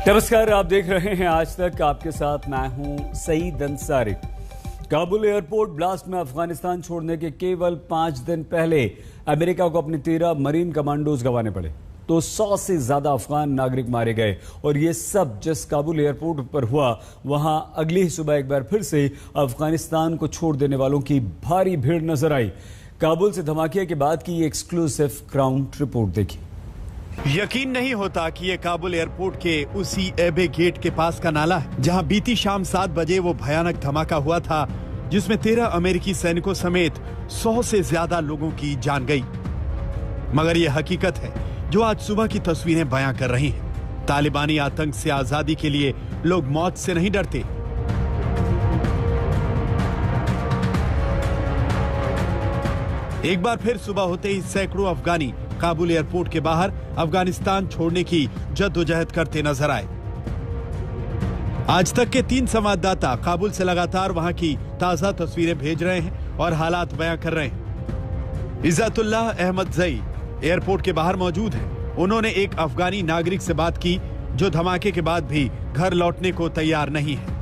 नमस्कार, आप देख रहे हैं आज तक। आपके साथ मैं हूं सईद अंसारी। काबुल एयरपोर्ट ब्लास्ट में अफगानिस्तान छोड़ने के केवल 5 दिन पहले अमेरिका को अपने 13 मरीन कमांडोज गंवाने पड़े तो 100 से ज्यादा अफगान नागरिक मारे गए। और ये सब जिस काबुल एयरपोर्ट पर हुआ, वहां अगली ही सुबह एक बार फिर से अफगानिस्तान को छोड़ देने वालों की भारी भीड़ नजर आई। काबुल से धमाके के बाद की ये एक्सक्लूसिव ग्राउंड रिपोर्ट देखिए। यकीन नहीं होता कि ये काबुल एयरपोर्ट के उसी एबे गेट के पास का नाला है जहां बीती शाम 7 बजे वो भयानक धमाका हुआ था जिसमें 13 अमेरिकी सैनिकों समेत 100 से ज्यादा लोगों की जान गई। मगर ये हकीकत है जो आज सुबह की तस्वीरें बयां कर रही हैं। तालिबानी आतंक से आजादी के लिए लोग मौत से नहीं डरते। एक बार फिर सुबह होते ही सैकड़ों अफगानी काबुल एयरपोर्ट के बाहर अफगानिस्तान छोड़ने की जद्दोजहद करते नजर आए। आज तक के 3 संवाददाता काबुल से लगातार वहां की ताजा तस्वीरें भेज रहे हैं और हालात बयां कर रहे हैं। इज़्ज़तुल्लाह अहमद जई एयरपोर्ट के बाहर मौजूद हैं। उन्होंने एक अफगानी नागरिक से बात की जो धमाके के बाद भी घर लौटने को तैयार नहीं है।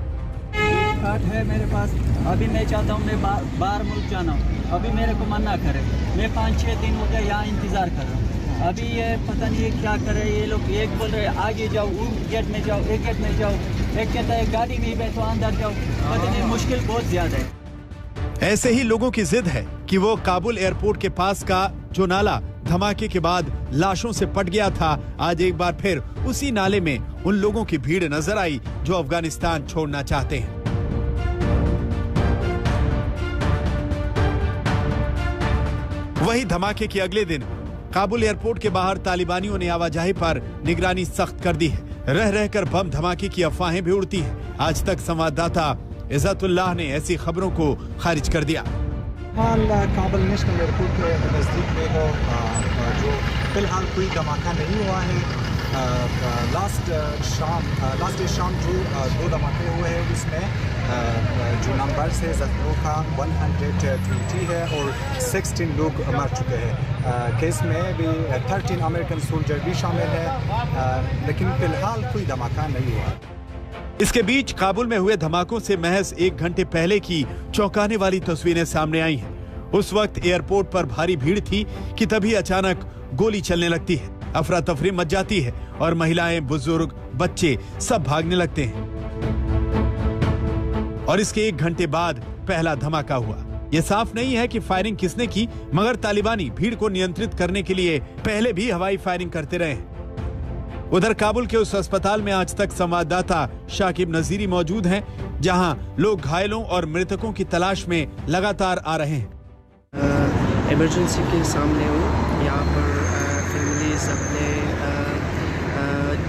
कार्ड है मेरे पास, अभी मैं चाहता हूँ मैं बाहर मुल्क जाना हूँ, अभी मेरे को मना करे। मैं 5-6 दिन हो गए यहाँ इंतजार कर रहा हूँ। अभी ये पता नहीं ये क्या कर रहे हैं ये लोग। एक बोल रहे आगे जाओ, गेट में जाओ, एक गेट में जाओ, एक कहता है गाड़ी में बैठो अंदर जाओ। पता नहीं, मुश्किल बहुत ज्यादा है। ऐसे ही लोगों की जिद है कि वो काबुल एयरपोर्ट के पास का जो नाला धमाके के बाद लाशों से पट गया था, आज एक बार फिर उसी नाले में उन लोगों की भीड़ नजर आई जो अफगानिस्तान छोड़ना चाहते हैं। वही धमाके के अगले दिन काबुल एयरपोर्ट के बाहर तालिबानियों ने आवाजाही पर निगरानी सख्त कर दी है। रह रहकर बम धमाके की अफवाहें भी उड़ती हैं। आज तक संवाददाता इज़्ज़तुल्लाह ने ऐसी खबरों को खारिज कर दिया। काबुल नेशनल एयरपोर्ट के नज़दीक में हो, जो फिलहाल कोई धमाका नहीं हुआ है। लास्ट डे शाम जो 2 धमाके हुए हैं उसमें जो नंबर है जख्मों का 120 है और 16 लोग मर चुके हैं। केस में भी 13 अमेरिकन सोल्जर भी शामिल है, लेकिन फिलहाल कोई धमाका नहीं हुआ। इसके बीच काबुल में हुए धमाकों से महज 1 घंटे पहले की चौंकाने वाली तस्वीरें सामने आई हैं। उस वक्त एयरपोर्ट पर भारी भीड़ थी कि तभी अचानक गोली चलने लगती है, अफरा तफरी मच जाती है और महिलाएं, बुजुर्ग, बच्चे सब भागने लगते हैं। और इसके 1 घंटे बाद पहला धमाका हुआ। यह साफ नहीं है कि फायरिंग किसने की, मगर तालिबानी भीड़ को नियंत्रित करने के लिए पहले भी हवाई फायरिंग करते रहे हैं। उधर काबुल के उस अस्पताल में आज तक संवाददाता शाकिब नजीरी मौजूद हैं, जहां लोग घायलों और मृतकों की तलाश में लगातार आ रहे हैं। इमरजेंसी के सामने हूँ। यहाँ पर फैमिलीज अपने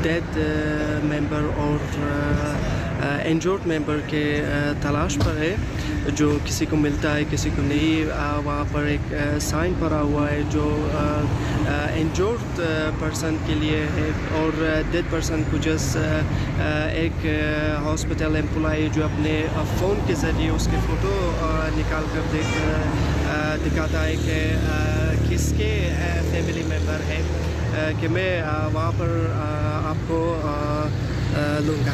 डेड मेंबर और इंजर्ड मेंबर के तलाश पर है। जो किसी को मिलता है किसी को नहीं। वहाँ पर एक साइन पड़ा हुआ है जो इंजर्ड पर्सन के लिए है और डेड पर्सन को जस्ट एक हॉस्पिटल एम्प्लॉय जो अपने फ़ोन के ज़रिए उसके फ़ोटो निकाल कर दिखाता है कि किसके फैमिली मेम्बर है, कि मैं वहाँ पर आपको लूँगा।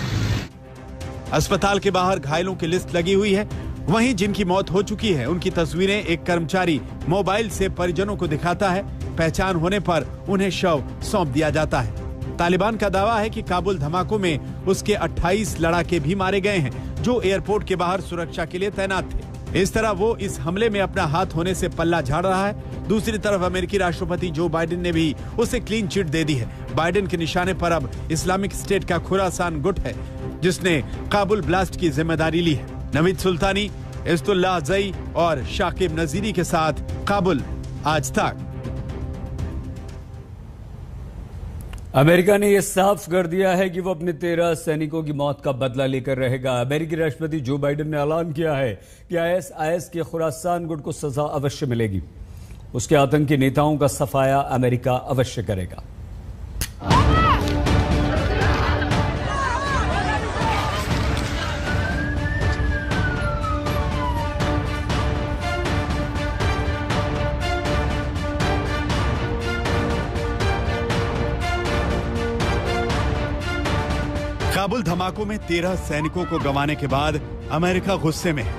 अस्पताल के बाहर घायलों की लिस्ट लगी हुई है। वहीं जिनकी मौत हो चुकी है उनकी तस्वीरें एक कर्मचारी मोबाइल से परिजनों को दिखाता है। पहचान होने पर उन्हें शव सौंप दिया जाता है। तालिबान का दावा है कि काबुल धमाकों में उसके 28 लड़ाके भी मारे गए हैं जो एयरपोर्ट के बाहर सुरक्षा के लिए तैनात थे। इस तरह वो इस हमले में अपना हाथ होने से पल्ला झाड़ रहा है। दूसरी तरफ अमेरिकी राष्ट्रपति जो बाइडेन ने भी उसे क्लीन चिट दे दी है। बाइडेन के निशाने पर अब इस्लामिक स्टेट का खुरासान गुट है जिसने काबुल ब्लास्ट की जिम्मेदारी ली है। नवीद सुल्तानी, इज़्ज़तुल्लाह जई और शाकिब नजीरी के साथ काबुल आज तक। अमेरिका ने यह साफ कर दिया है कि वो अपने 13 सैनिकों की मौत का बदला लेकर रहेगा। अमेरिकी राष्ट्रपति जो बाइडेन ने ऐलान किया है कि IS के खुरासान गुट को सजा अवश्य मिलेगी। उसके आतंकी नेताओं का सफाया अमेरिका अवश्य करेगा। काबुल धमाकों में 13 सैनिकों को गंवाने के बाद अमेरिका गुस्से में है।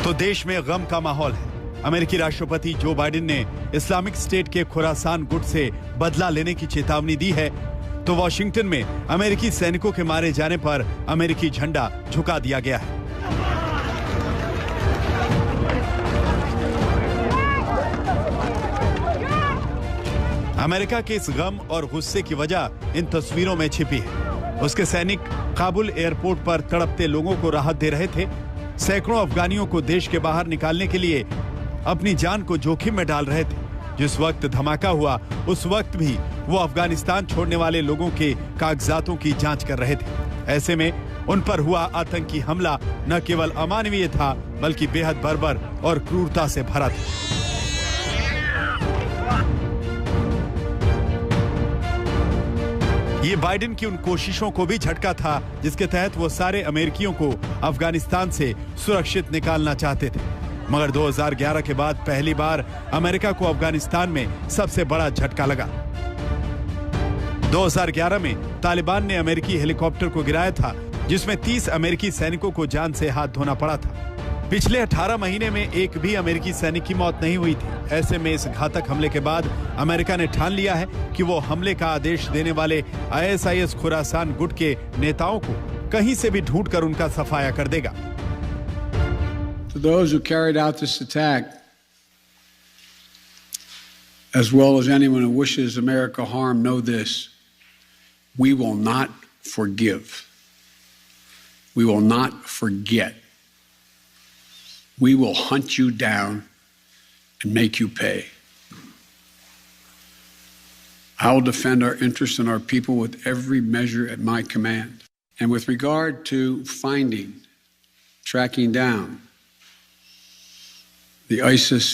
तो देश में गम का माहौल है। अमेरिकी राष्ट्रपति जो बाइडेन ने इस्लामिक स्टेट के खुरासान गुट से बदला लेने की चेतावनी दी है, तो वॉशिंगटन में अमेरिकी सैनिकों के मारे जाने पर अमेरिकी झंडा झुका दिया गया है। अमेरिका के इस गम और गुस्से की वजह इन तस्वीरों में छिपी है। उसके सैनिक काबुल एयरपोर्ट पर तड़पते लोगों को राहत दे रहे थे। सैकड़ों अफगानियों को देश के बाहर निकालने के लिए अपनी जान को जोखिम में डाल रहे थे। जिस वक्त धमाका हुआ उस वक्त भी वो अफगानिस्तान छोड़ने वाले लोगों के कागजातों की जांच कर रहे थे। ऐसे में उन पर हुआ आतंकी हमला न केवल अमानवीय था बल्कि बेहद बर्बर और क्रूरता से भरा था। ये बाइडेन की उन कोशिशों को भी झटका था जिसके तहत वो सारे अमेरिकियों को अफगानिस्तान से सुरक्षित निकालना चाहते थे। मगर 2011 के बाद पहली बार अमेरिका को अफगानिस्तान में सबसे बड़ा झटका लगा। 2011 में तालिबान ने अमेरिकी हेलीकॉप्टर को गिराया था जिसमें 30 अमेरिकी सैनिकों को जान से हाथ धोना पड़ा था। पिछले 18 महीने में एक भी अमेरिकी सैनिक की मौत नहीं हुई थी। ऐसे में इस घातक हमले के बाद अमेरिका ने ठान लिया है कि वो हमले का आदेश देने वाले ISIS खुरासान गुट के नेताओं को कहीं से भी ढूंढकर उनका सफाया कर देगा। To those who carried out this attack, as well as anyone who wishes America harm, know this: we will not forgive. We will not forget. We will hunt you down and make you pay. I will defend our interests and our people with every measure at my command. And with regard to finding, tracking down the ISIS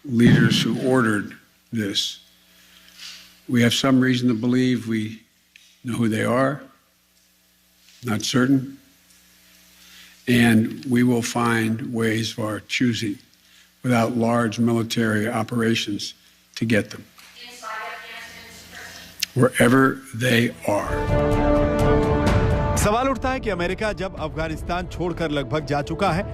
leaders who ordered this, we have some reason to believe we know who they are, not certain. And we will find ways of our choosing without large military operations to get them. Wherever they are. सवाल उठता है कि America जब अफगानिस्तान छोड़कर लगभग जा चुका है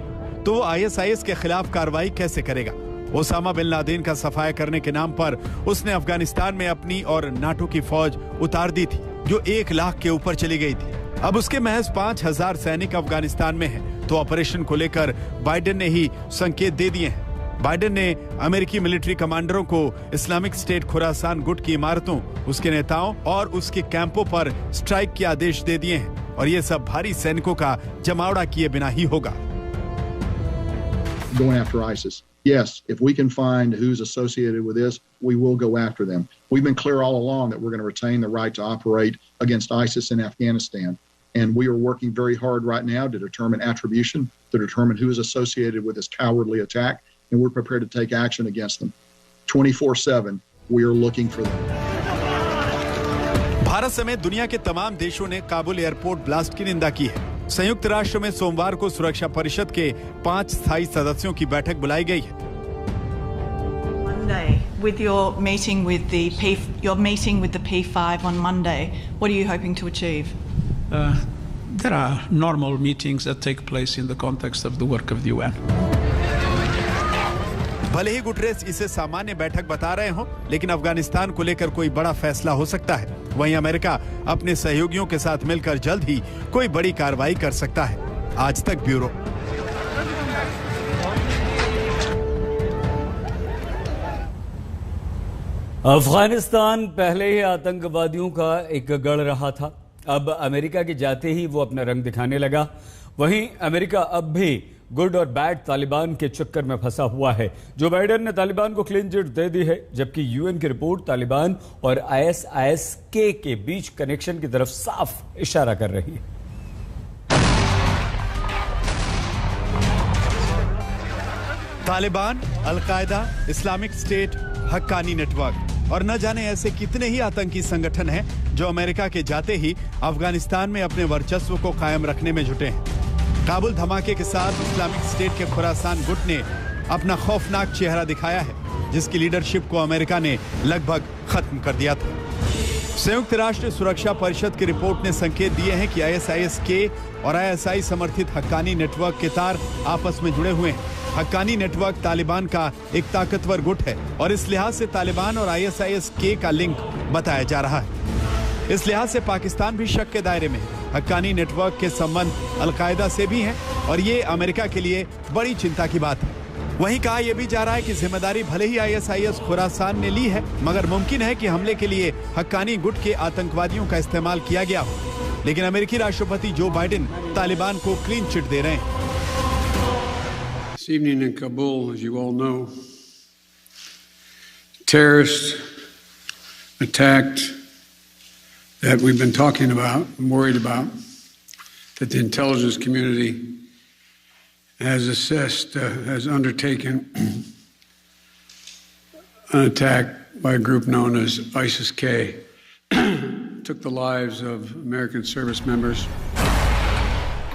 तो वो ISIS के खिलाफ कार्रवाई कैसे करेगा। ओसामा बिन लादेन का सफाया करने के नाम पर उसने अफगानिस्तान में अपनी और नाटो की फौज उतार दी थी जो 1 लाख के ऊपर चली गई थी। अब उसके महज 5000 सैनिक अफगानिस्तान में हैं, तो ऑपरेशन को लेकर बाइडेन ने ही संकेत दे दिए हैं। बाइडेन ने अमेरिकी मिलिट्री कमांडरों को इस्लामिक स्टेट खुरासान गुट की इमारतों, उसके नेताओं और उसके कैंपों पर स्ट्राइक के आदेश दे दिए हैं और ये सब भारी सैनिकों का जमावड़ा किए बिना ही होगा। Going after ISIS. Yes, if we can find who's associated with this, we will go after them. We've been clear all along that we're going to retain the right to operate against ISIS in Afghanistan. And we are working very hard right now to determine attribution, to determine who is associated with this cowardly attack, and we're prepared to take action against them. 24/7, we are looking for them. Bharat समेत दुनिया के तमाम देशों ने Kabul airport blast की निंदा की है। संयुक्त राष्ट्र में सोमवार को सुरक्षा परिषद के 5 स्थायी सदस्यों की बैठक बुलाई गई है। Monday, with your meeting with the P5 on Monday, what are you hoping to achieve? There are normal meetings that take place in the context of the work of the UN. भले ही Guterres इसे सामान्य बैठक बता रहे हों, लेकिन अफगानिस्तान को लेकर कोई बड़ा फैसला हो सकता है। वहीं अमेरिका अपने सहयोगियों के साथ मिलकर जल्द ही कोई बड़ी कार्रवाई कर सकता है। आज तक ब्यूरो। अफगानिस्तान पहले ही आतंकवादियों का एक गढ़ रहा था। अब अमेरिका के जाते ही वो अपना रंग दिखाने लगा। वहीं अमेरिका अब भी गुड और बैड तालिबान के चक्कर में फंसा हुआ है। जो बाइडेन ने तालिबान को क्लीन चिट दे दी है, जबकि यूएन की रिपोर्ट तालिबान और ISIS के बीच कनेक्शन की तरफ साफ इशारा कर रही है। Taliban, al Qaeda, Islamic state, Haqqani network और न जाने ऐसे कितने ही आतंकी संगठन हैं जो अमेरिका के जाते ही अफगानिस्तान में अपने वर्चस्व को कायम रखने में जुटे हैं। काबुल धमाके के साथ इस्लामिक स्टेट के खुरासान गुट ने अपना खौफनाक चेहरा दिखाया है। जिसकी लीडरशिप को अमेरिका ने लगभग खत्म कर दिया था। संयुक्त राष्ट्र सुरक्षा परिषद की रिपोर्ट ने संकेत दिए हैं कि ISIS के और ISI समर्थित हक्कानी नेटवर्क के तार आपस में जुड़े हुए हैं। हक्कानी नेटवर्क तालिबान का एक ताकतवर गुट है और इस लिहाज से तालिबान और ISIS का लिंक बताया जा रहा है। इस लिहाज से पाकिस्तान भी शक के दायरे में है। हक्कानी नेटवर्क के संबंध अलकायदा से भी हैं और ये अमेरिका के लिए बड़ी चिंता की बात है। वहीं कहा यह भी जा रहा है कि जिम्मेदारी भले ही ISIS खुरासान ने ली है, मगर मुमकिन है कि हमले के लिए हक्कानी गुट के आतंकवादियों का इस्तेमाल किया गया हो। लेकिन अमेरिकी राष्ट्रपति जो बाइडेन तालिबान को क्लीन चिट दे रहे हैं। This evening in Kabul, as you all know, terrorists attacked that we've been talking about and worried about, that the intelligence community has assessed, has undertaken an attack by a group known as ISIS-K, took the lives of American service members.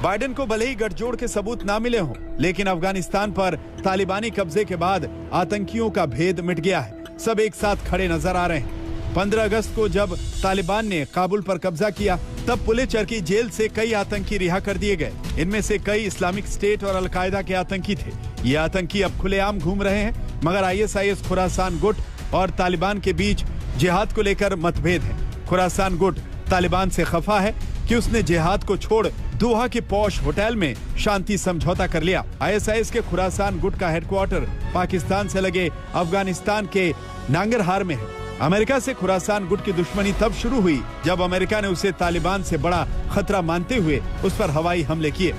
Biden को भले ही गठजोड़ के सबूत ना मिले हों, लेकिन अफगानिस्तान पर तालिबानी कब्जे के बाद आतंकियों का भेद मिट गया है। सब एक साथ खड़े नजर आ रहे हैं। 15 अगस्त को जब तालिबान ने काबुल पर कब्जा किया, तब पुलिचर की जेल से कई आतंकी रिहा कर दिए गए। इनमें से कई इस्लामिक स्टेट और अलकायदा के आतंकी थे। ये आतंकी अब खुलेआम घूम रहे हैं, मगर ISIS खुरासान गुट और तालिबान के बीच जिहाद को लेकर मतभेद है। खुरासान गुट तालिबान से खफा है कि उसने जिहाद को छोड़ दोहा के पॉश होटल में शांति समझौता कर लिया। ISIS के खुरासान गुट का हेडक्वार्टर पाकिस्तान से लगे अफगानिस्तान के नांगरहार में है। अमेरिका से खुरासान गुट की दुश्मनी तब शुरू हुई जब अमेरिका ने उसे तालिबान से बड़ा खतरा मानते हुए उस पर हवाई हमले किए।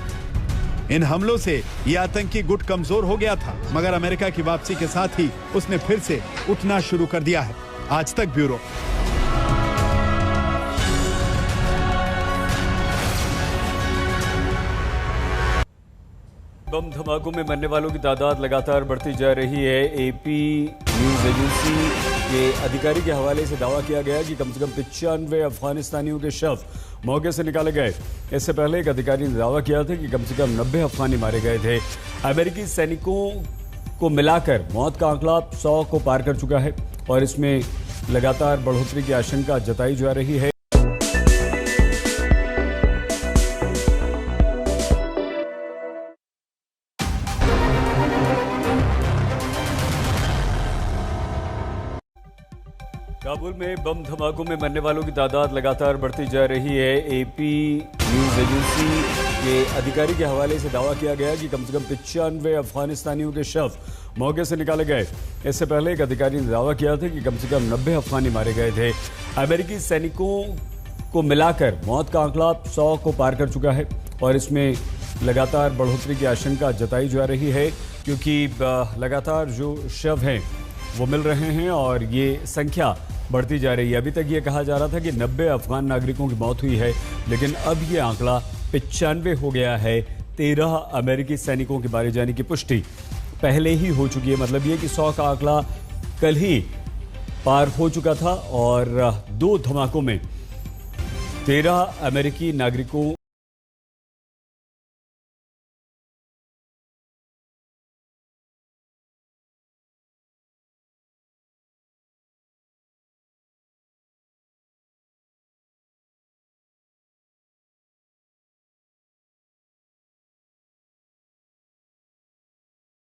इन हमलों से यह आतंकी गुट कमजोर हो गया था, मगर अमेरिका की वापसी के साथ ही उसने फिर से उठना शुरू कर दिया है। आज तक ब्यूरो। बम धमाकों में मरने वालों की तादाद लगातार बढ़ती जा रही है। AP न्यूज एजेंसी के अधिकारी के हवाले से दावा किया गया कि कम से कम 95 अफगानिस्तानियों के शव मौके से निकाले गए। इससे पहले एक अधिकारी ने दावा किया था कि कम से कम 90 अफगानी मारे गए थे। अमेरिकी सैनिकों को मिलाकर मौत का आंकड़ा 100 को पार कर चुका है और इसमें लगातार बढ़ोतरी की आशंका जताई जा रही है। काबुल में बम धमाकों में मरने वालों की तादाद लगातार बढ़ती जा रही है। AP न्यूज एजेंसी के अधिकारी के हवाले से दावा किया गया कि कम से कम 95 अफगानिस्तानियों के शव मौके से निकाले गए। इससे पहले एक अधिकारी ने दावा किया था कि कम से कम 90 अफगानी मारे गए थे। अमेरिकी सैनिकों को मिलाकर मौत का आंकड़ा 100 को पार कर चुका है और इसमें लगातार बढ़ोतरी की आशंका जताई जा रही है, क्योंकि लगातार जो शव हैं वो मिल रहे हैं और ये संख्या बढ़ती जा रही है। अभी तक ये कहा जा रहा था कि 90 अफगान नागरिकों की मौत हुई है, लेकिन अब ये आंकड़ा 95 हो गया है। 13 अमेरिकी सैनिकों के मारे जाने की पुष्टि पहले ही हो चुकी है। मतलब ये कि 100 का आंकड़ा कल ही पार हो चुका था और 2 धमाकों में 13 अमेरिकी नागरिकों